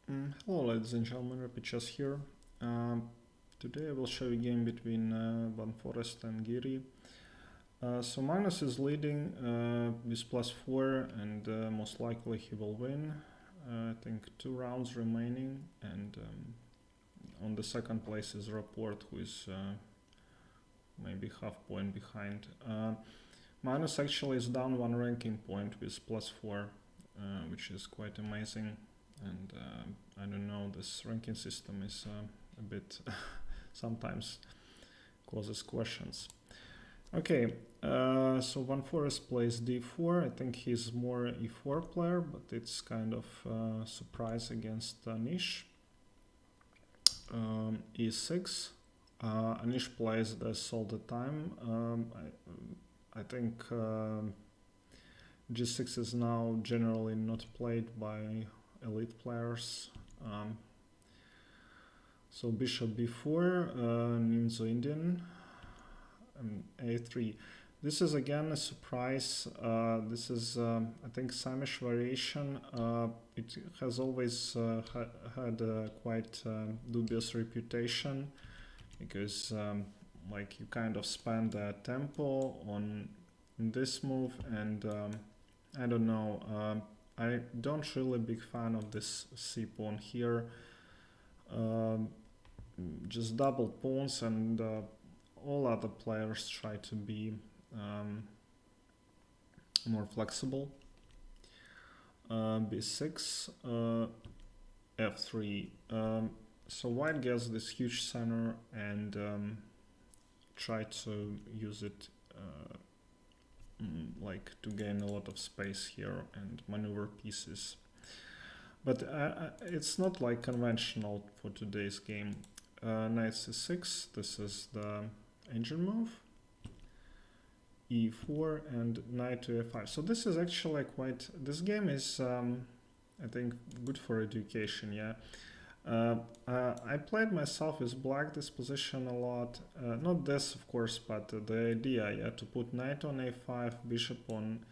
Hello ladies and gentlemen, Rapid Chess here. Today I will show you a game between Foreest and Giri. So Magnus is leading with +4 and most likely he will win. I think 2 rounds remaining, and on the second place is Rapport, who is maybe half point behind. Magnus actually is down 1 ranking point with +4, which is quite amazing. And I don't know, this ranking system is a bit sometimes causes questions. Okay, so Foreest plays d4. I think he's more e4 player, but it's kind of surprise against Anish. E6. Anish plays this all the time. I think g6 is now generally not played by elite players. So bishop b4, Ninja Indian, a3. This is again a surprise. This is, I think, Saemish variation. It has always had a quite dubious reputation because, like, you kind of spend the tempo on this move, and I don't know. I don't really big fan of this c pawn here. Just double pawns, and all other players try to be more flexible. b6, f3. So white gets this huge center and try to use it like to gain a lot of space here and maneuver pieces. But it's not like conventional for today's game. Knight c6, this is the engine move. e4 and knight to f5. So this is actually quite, this game is I think good for education, yeah. I played myself with black this position a lot. Not this, of course, but the idea, yeah, to put knight on a5, bishop on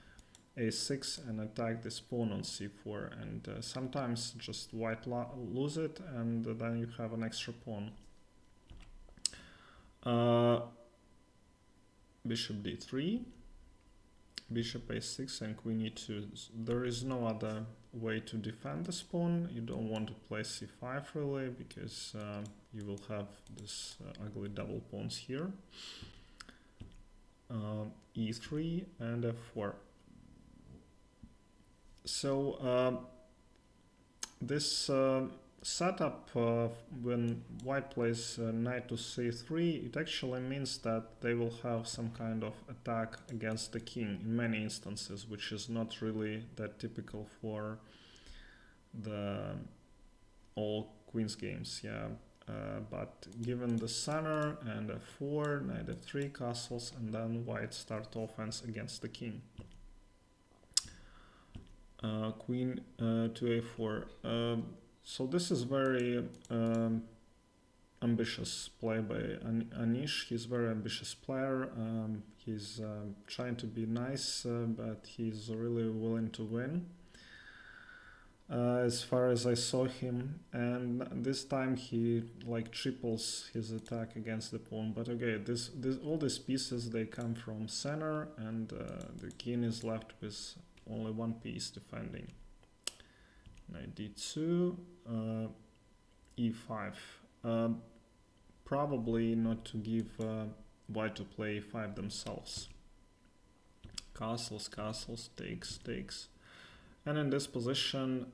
a6, and attack this pawn on c4. And sometimes just white lose it, and then you have an extra pawn. Bishop d3, bishop a6, and queen e2. There is no other way to defend this pawn. You don't want to play c5 really, because you will have this ugly double pawns here. E3 and f4. So this setup, when white plays knight to c3, it actually means that they will have some kind of attack against the king in many instances, which is not really that typical for the all queens games, yeah. But given the center and f4, knight f3 castles, and then white start offense against the king. Queen to a4. So this is very ambitious play by Anish. He's a very ambitious player. He's trying to be nice, but he's really willing to win. As far as I saw him, and this time he like triples his attack against the pawn. But okay, all these pieces, they come from center, and the king is left with only one piece defending. Knight d2, e5. Probably not to give white to play e5 themselves. Castles, castles, takes. And in this position,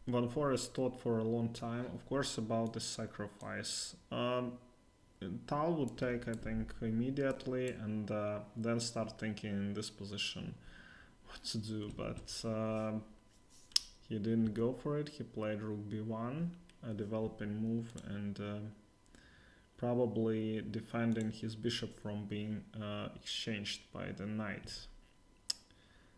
Foreest thought for a long time, of course, about this sacrifice. Tal would take, I think, immediately, and then start thinking in this position what to do, but he didn't go for it. He played rook b1, a developing move, and probably defending his bishop from being exchanged by the knight.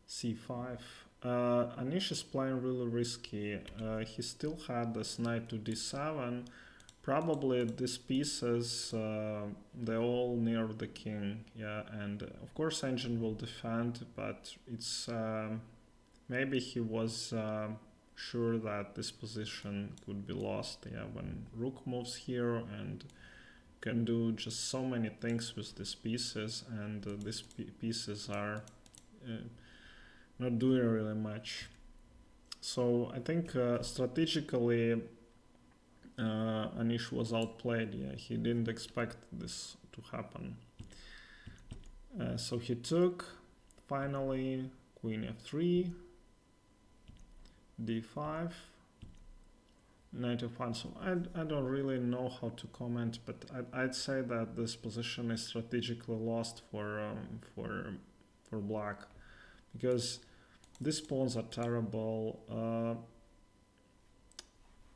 c5. Anish is playing really risky. He still had this knight to d7. Probably these pieces, they're all near the king, yeah, and of course engine will defend, but it's maybe he was sure that this position could be lost. Yeah, when rook moves here and can do just so many things with these pieces, and these pieces are not doing really much. So I think strategically Anish was outplayed. Yeah, he didn't expect this to happen. So he took finally queen f3, d5, knight f1. So I don't really know how to comment, but I'd say that this position is strategically lost for black, because these pawns are terrible.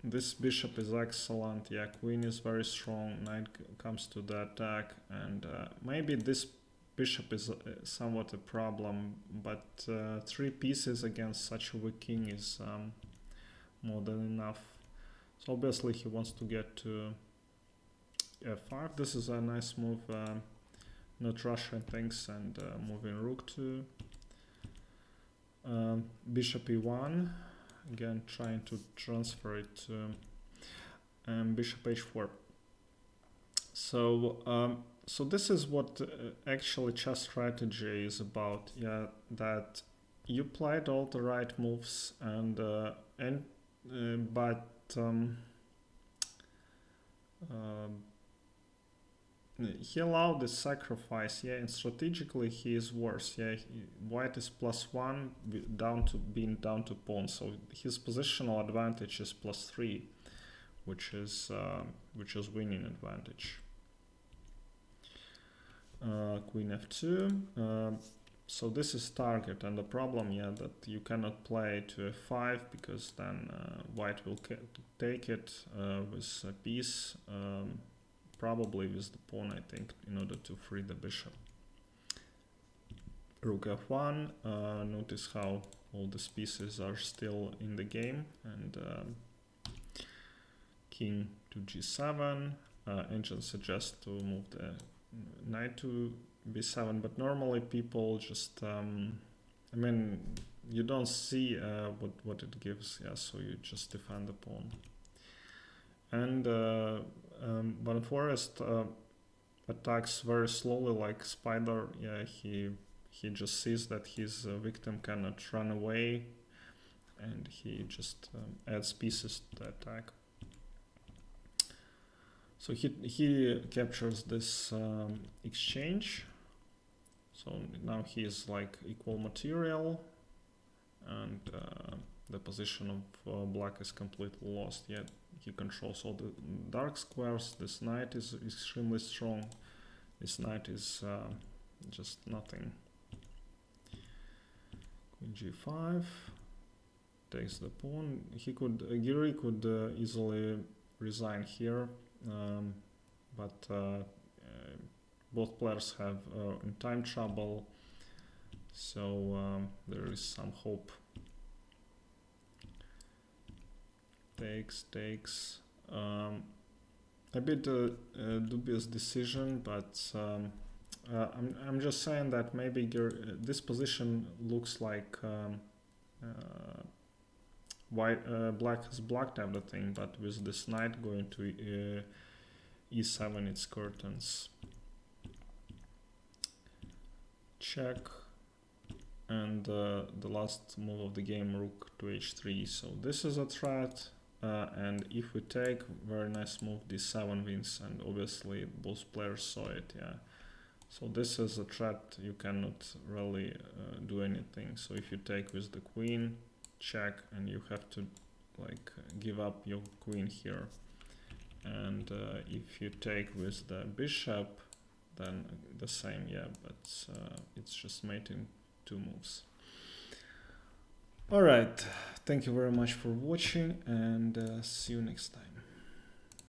This bishop is excellent. Yeah, queen is very strong. Knight comes to the attack, and maybe this bishop is somewhat a problem, but 3 pieces against such a weak king is more than enough. So obviously he wants to get to f5. This is a nice move, not rushing things and moving rook to bishop e1. Again, trying to transfer it to bishop h4. So so this is what actually chess strategy is about. Yeah, that you played all the right moves, and but he allowed this sacrifice. Yeah, and strategically he is worse. Yeah, white is +1 down to being down to pawn, so his positional advantage is +3, which is winning advantage. Queen f2. So this is target, and the problem, yeah, that you cannot play to f5, because then white will take it with a piece, probably with the pawn, I think, in order to free the bishop. Rook f1. Notice how all these pieces are still in the game, and king to g7. Engine suggests to move the knight to b7, but normally people just I mean, you don't see what it gives. Yeah, so you just defend the pawn. And but Foreest attacks very slowly, like spider. Yeah, he just sees that his victim cannot run away, and he just adds pieces to the attack. So he captures this exchange. So now he is like equal material, and the position of black is completely lost. Yet he controls all the dark squares. This knight is extremely strong. This knight is just nothing. Queen g5 takes the pawn. Giri could easily resign here, but both players have in time trouble, so there is some hope. Takes. A bit dubious decision, but I'm just saying that maybe this position looks like black has blocked everything, but with this knight going to e7, it's curtains. Check, and the last move of the game, rook to h3. So this is a threat, and if we take, very nice move, d7 wins, and obviously both players saw it. Yeah, so this is a threat, you cannot really do anything. So if you take with the queen, check, and you have to like give up your queen here, and if you take with the bishop, then the same. Yeah, but it's just mating 2 moves. Alright, thank you very much for watching, and see you next time.